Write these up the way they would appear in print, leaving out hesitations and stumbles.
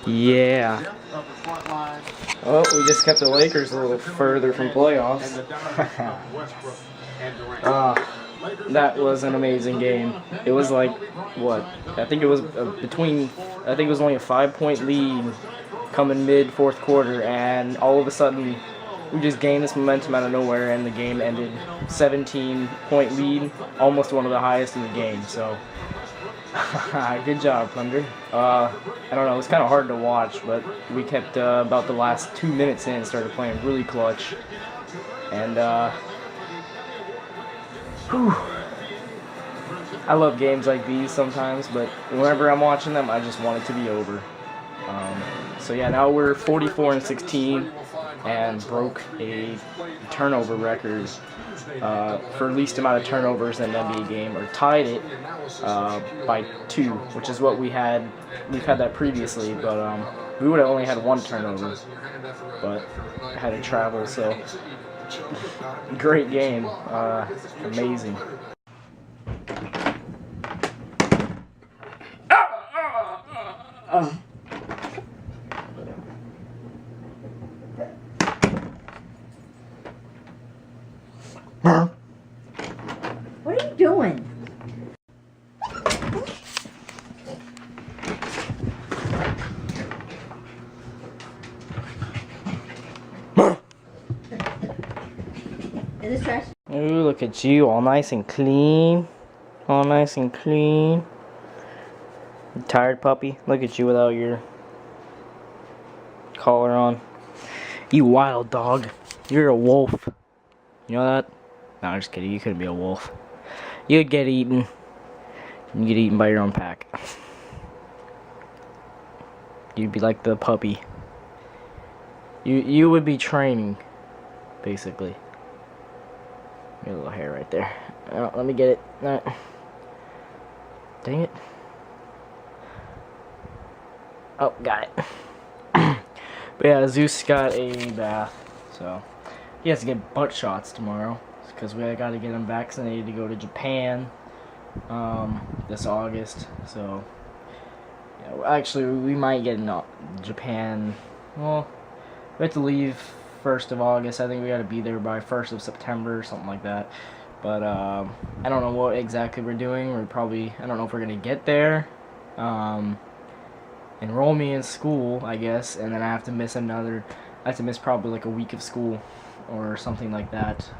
Yeah. Oh, we just kept the Lakers a little further from playoffs. That was an amazing game. It was like, what? I think it was I think it was only a 5-point lead coming mid fourth quarter, and all of a sudden we just gained this momentum out of nowhere, and the game ended 17-point lead, almost one of the highest in the game. So, good job, Thunder. I don't know, it was kind of hard to watch, but we kept about the last 2 minutes in, started playing really clutch, and whew. I love games like these sometimes, but whenever I'm watching them, I just want it to be over. So yeah, now we're 44-16 and broke a turnover record for least amount of turnovers in an NBA game, or tied it by 2, which is what we've had that previously, but we would have only had 1 turnover, but I had to travel, so great game, amazing. What are you doing? Is this trash? Ooh, look at you, all nice and clean. All nice and clean. You tired, puppy? Look at you without your collar on. You wild dog. You're a wolf. You know that? No, I'm just kidding. You couldn't be a wolf. You'd get eaten. You'd get eaten by your own pack. You'd be like the puppy. You would be training, basically. Your little hair right there. Oh, let me get it. No. Dang it. Oh, got it. But yeah, Zeus got a bath, so he has to get butt shots tomorrow because we got to get him vaccinated to go to Japan this August. So yeah, actually, we might get in Japan. Well, we have to leave 1st of August. I think we got to be there by 1st of September or something like that. But I don't know what exactly we're doing. I don't know if we're gonna get there. Enroll me in school, I guess, and then I have to miss probably like a week of school or something like that,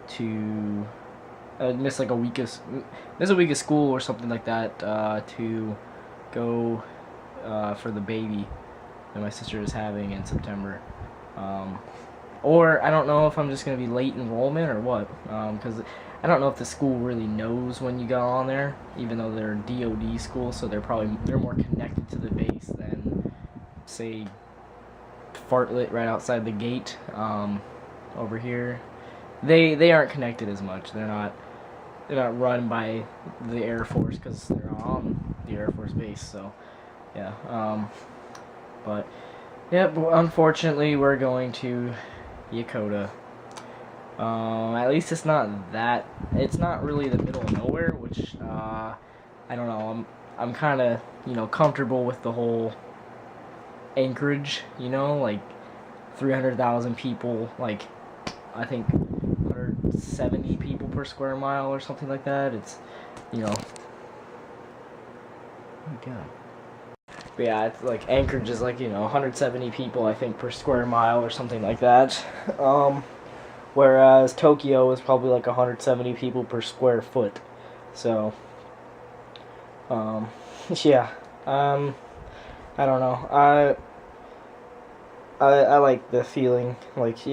to miss a week of school or something like that, to go for the baby that my sister is having in September. Or I don't know if I'm just going to be late enrollment or what, because I don't know if the school really knows when you got on there, even though they're a DoD school, so they're more connected to the base than, say, Fartlek right outside the gate over here. They aren't connected as much. They're not run by the Air Force because they're on the Air Force base. So yeah, but yeah, unfortunately we're going to Yokota. At least it's not really the middle of nowhere, which I don't know. I'm kind of comfortable with the whole Anchorage, like 300,000 people, like I think 170 people per square mile or something like that. It's oh my god. But yeah, it's like Anchorage is like 170 people I think per square mile or something like that. Whereas Tokyo is probably like 170 people per square foot. So yeah, I don't know. I like the feeling, like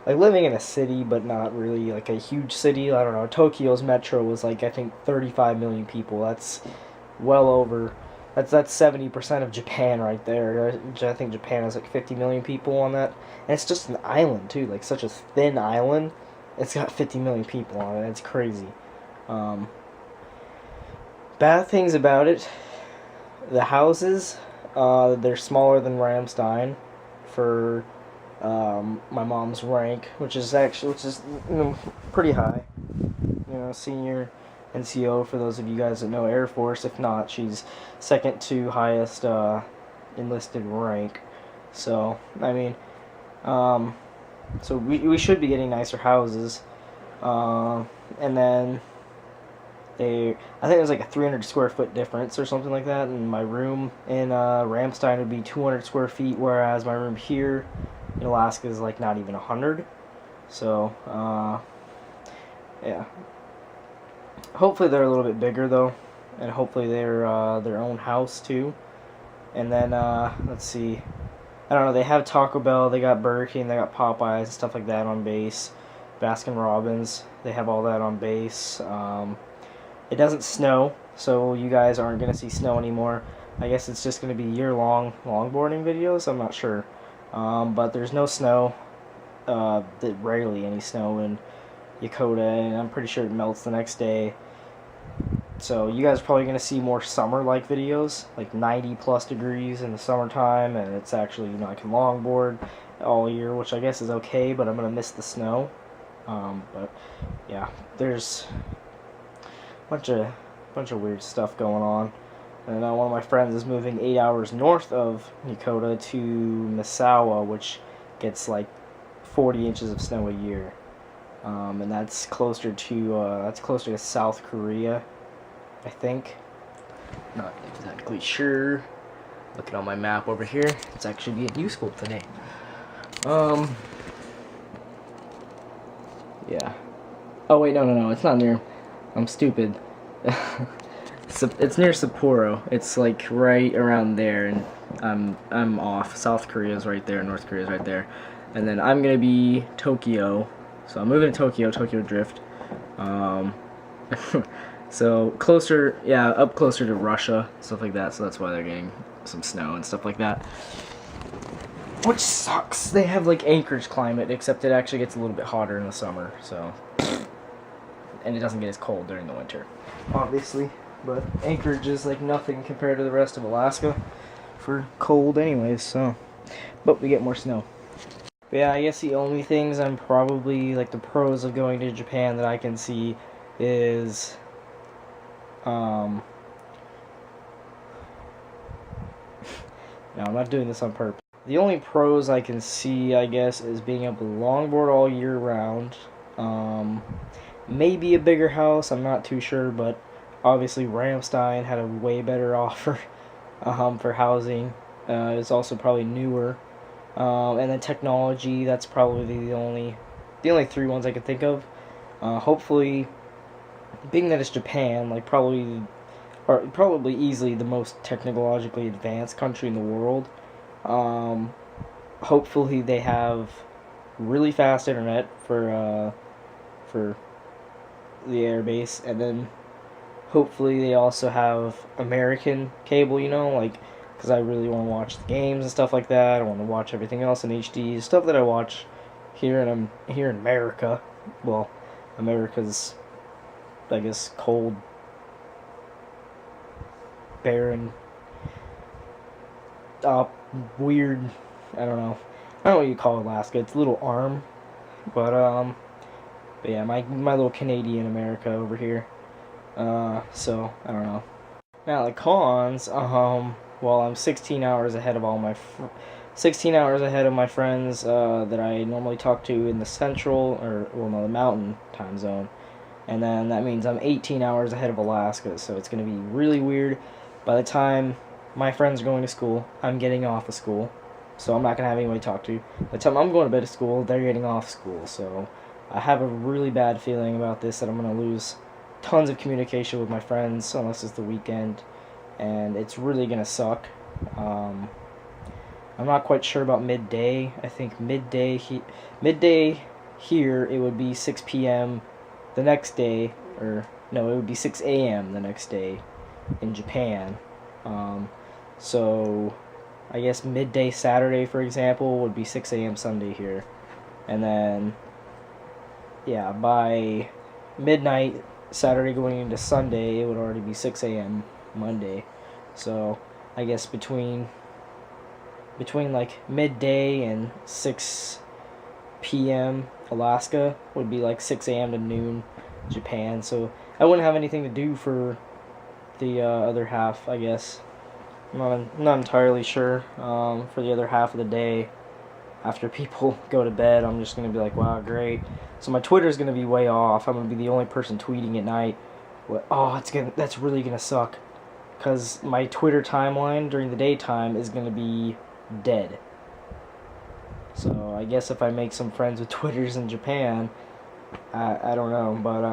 living in a city, but not really like a huge city. I don't know. Tokyo's metro was like I think 35 million people. That's well over. That's 70% of Japan right there. I think Japan has like 50 million people on that, and it's just an island too, like such a thin island. It's got 50 million people on it. It's crazy. Bad things about it: the houses, they're smaller than Ramstein for my mom's rank, which is pretty high. Senior NCO, for those of you guys that know Air Force. If not, she's second to highest enlisted rank. So, I mean, so we should be getting nicer houses. And then I think there's like a 300 square foot difference or something like that. And my room in Ramstein would be 200 square feet, whereas my room here in Alaska is like not even 100. So, yeah. Hopefully they're a little bit bigger though, and hopefully they're their own house too. And then let's see, I don't know. They have Taco Bell, they got Burger King, they got Popeyes and stuff like that on base. Baskin Robbins, they have all that on base. It doesn't snow, so you guys aren't gonna see snow anymore. I guess it's just gonna be year-long longboarding videos. I'm not sure, but there's no snow. Rarely any snow in Yokota, and I'm pretty sure it melts the next day. So you guys are probably going to see more summer-like videos, like 90 plus degrees in the summertime, and it's actually, I can longboard all year, which I guess is okay, but I'm going to miss the snow. But yeah, there's a bunch of weird stuff going on. And one of my friends is moving 8 hours north of Yokota to Misawa, which gets like 40 inches of snow a year. And that's closer to South Korea, I think. Not exactly sure. Looking on my map over here, it's actually being useful today. Yeah. Oh wait, no, it's not near. I'm stupid. It's near Sapporo. It's like right around there, and I'm off. South Korea's right there, North Korea's right there, and then I'm gonna be Tokyo. So I'm moving to Tokyo Drift. So closer, yeah, up closer to Russia, stuff like that. So that's why they're getting some snow and stuff like that. Which sucks. They have like Anchorage climate, except it actually gets a little bit hotter in the summer. So, and it doesn't get as cold during the winter, obviously. But Anchorage is like nothing compared to the rest of Alaska for cold, anyways. So, but we get more snow. But yeah, I guess the only things I'm probably, like, the pros of going to Japan that I can see is, no, I'm not doing this on purpose. The only pros I can see, I guess, is being able to longboard all year round. Maybe a bigger house, I'm not too sure, but obviously Ramstein had a way better offer for housing. It's also probably newer. And then technology, that's probably the only three ones I could think of. Hopefully, being that it's Japan, like probably easily the most technologically advanced country in the world. Hopefully they have really fast internet for the airbase, and then hopefully they also have American cable, like, because I really want to watch the games and stuff like that. I want to watch everything else in HD, stuff that I watch here in America. Well, America's, I guess, cold, barren, weird. I don't know what you call Alaska. It's a little arm, but yeah, my little Canadian America over here. So I don't know. Now the cons, well, I'm 16 hours ahead of my friends that I normally talk to in the central, the mountain time zone. And then that means I'm 18 hours ahead of Alaska, so it's going to be really weird. By the time my friends are going to school, I'm getting off of school, so I'm not going to have anybody to talk to. By the time I'm going to bed at school, they're getting off school, so I have a really bad feeling about this, that I'm going to lose tons of communication with my friends unless it's the weekend, and it's really going to suck. I'm not quite sure about midday. I think midday here, it would be 6 p.m. the next day, or no, it would be 6 a.m. the next day in Japan. So I guess midday Saturday, for example, would be 6 a.m. Sunday here. And then, yeah, by midnight Saturday going into Sunday, it would already be 6 a.m. Monday. So I guess between like midday and 6 p.m. Alaska would be like 6 a.m. to noon Japan. So I wouldn't have anything to do for the other half, I guess. I'm not entirely sure. For the other half of the day, after people go to bed, I'm just gonna be like, wow, great. So my Twitter's gonna be way off. I'm gonna be the only person tweeting at night. That's really gonna suck, because my Twitter timeline during the daytime is gonna be dead. So I guess if I make some friends with Twitters in Japan, I don't know, but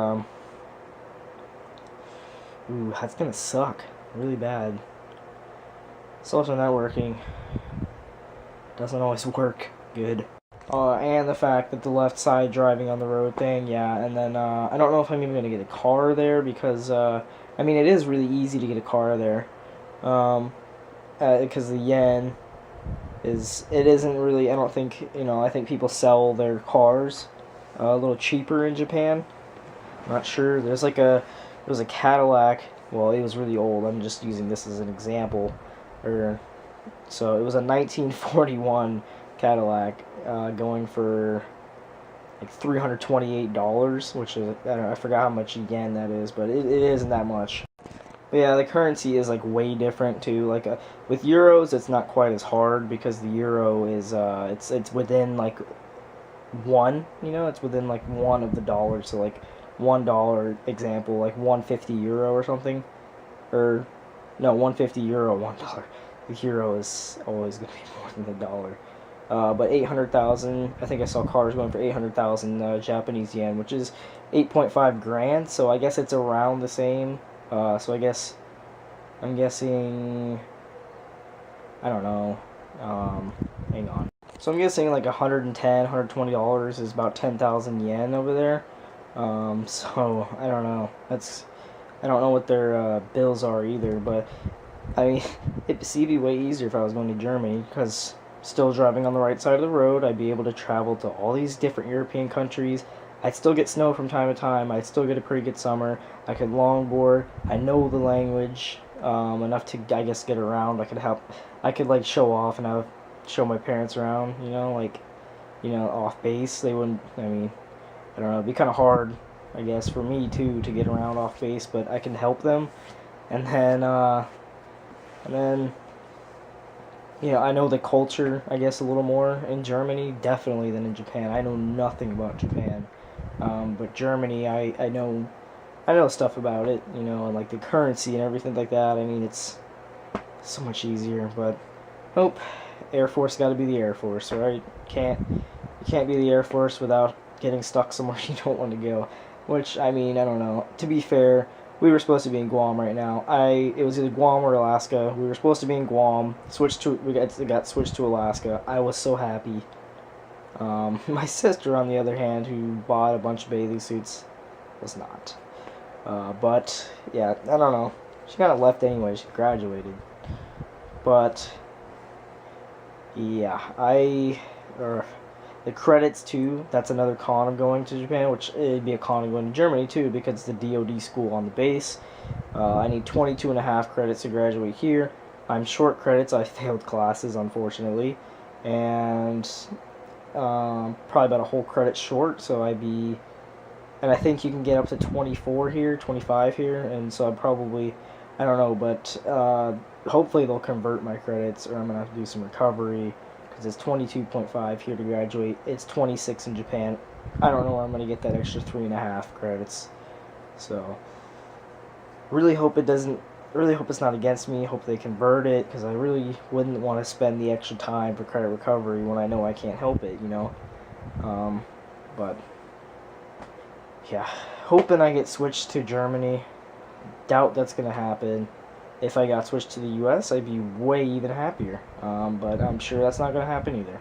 ooh, that's gonna suck really bad. Social networking doesn't always work good. And the fact that the left side driving on the road thing, yeah, and then I don't know if I'm even gonna get a car there, because I mean, it is really easy to get a car there, because the yen it isn't really, I don't think, I think people sell their cars a little cheaper in Japan. I'm not sure. There was a Cadillac. Well, it was really old. I'm just using this as an example. So it was a 1941 Cadillac, going for like $328, which is, I don't know, I forgot how much yen that is, but it isn't that much. But yeah, the currency is like way different too. Like with euros, it's not quite as hard, because the euro is it's within like one, it's within like one of the dollars. So like $1 example, like 150 euro or something, or no, 150 euro, $1. The euro is always going to be more than the dollar. But 800,000, I think I saw cars going for 800,000 Japanese yen, which is 8.5 grand. So I guess it's around the same. So I'm guessing, I don't know. Hang on. So I'm guessing like $110, $120 is about 10,000 yen over there. So I don't know. I don't know what their bills are either, but I mean, it'd be way easier if I was going to Germany, because still driving on the right side of the road, I'd be able to travel to all these different European countries. I'd still get snow from time to time. I'd still get a pretty good summer. I could longboard. I know the language enough to, I guess, get around. I could like show off and show my parents around, off base. They wouldn't, I mean, I don't know, it'd be kind of hard, I guess, for me too, to get around off base, but I can help them. And then I know the culture, I guess, a little more in Germany, definitely, than in Japan. I know nothing about Japan. But Germany, I know stuff about it, and like the currency and everything like that. I mean, it's so much easier, but Air Force got to be the Air Force, right? You can't be the Air Force without getting stuck somewhere you don't want to go. Which, I mean, I don't know. To be fair, we were supposed to be in Guam right now. It was either Guam or Alaska. We were supposed to be in Guam. We got switched to Alaska. I was so happy. My sister, on the other hand, who bought a bunch of bathing suits, was not. But yeah, I don't know. She kind of left anyway. She graduated. But yeah, the credits too. That's another con of going to Japan, which it'd be a con of going to Germany too, because it's the DoD school on the base. I need 22.5 credits to graduate here. I'm short credits. I failed classes, unfortunately, and probably about a whole credit short. So and I think you can get up to 24 here, 25 here, and so I don't know, but hopefully they'll convert my credits, or I'm gonna have to do some recovery, because it's 22.5 here to graduate. It's 26 in Japan. I don't know where I'm gonna get that extra 3.5 credits. So really hope it's not against me. Hope they convert it, because I really wouldn't want to spend the extra time for credit recovery when I know I can't help it, but yeah, hoping I get switched to Germany. Doubt that's gonna happen. If I got switched to the US, I'd be way even happier, but I'm sure that's not gonna happen either.